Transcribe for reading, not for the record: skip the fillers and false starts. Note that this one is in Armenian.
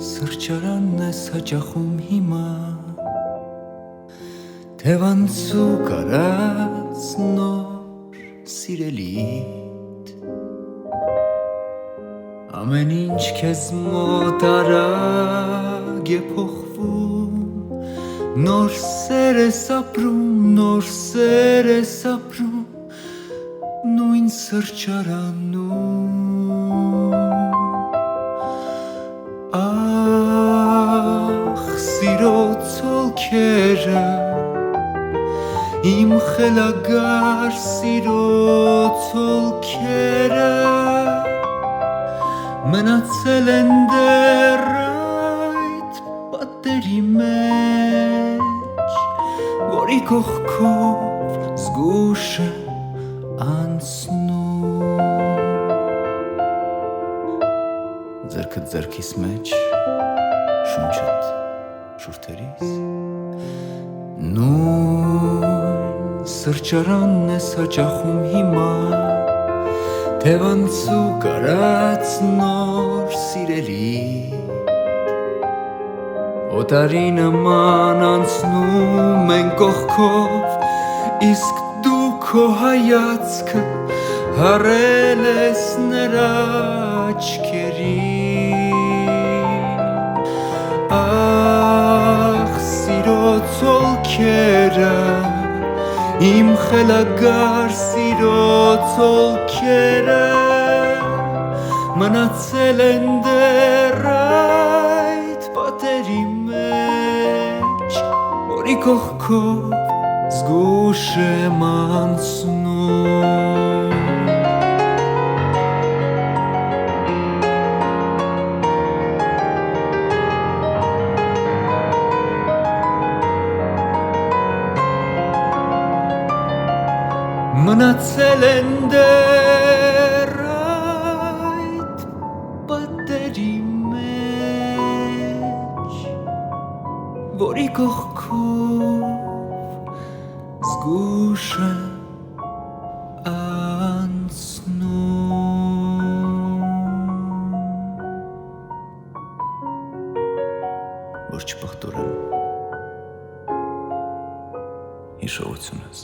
Սրճարանն ես հաճախում հիմա Թևանցու կարած նոր սիրելիդ Ամեն ինչ քեզ մոտ արագ է փոխվում Նոր սեր ես ապրում, նոր սեր ես ապրում Նույն սրճարանում Սիրո ցոլքերը Իմ խելագար սիրո ցոլքերը Մնացել են դեռ այդ պատերի մեջ Որի կողքով զգուշը անցնում Ձեռքդ ձեռքիս մեջ շունչդ շուրթերիս Նույն սրճարանն ես հաճախում հիմա Թևանցու կարած նոր սիրելիդ Օտարի նման անցնում են կողքով Իսկ դու քո հայացքը հառել ես նրա աչքերին Սիրո ցոլքերը Իմ խելագար սիրո ցոլքերը Մնացել են դեռ այդ պատերի մեջ Որի կողքով զգուշ եմ անցնում Մնացել են դեռ այդ պատերի մեջ Որի կողքով զգուշ եմ անցնում Որ չպղտորեմ հիշողությունս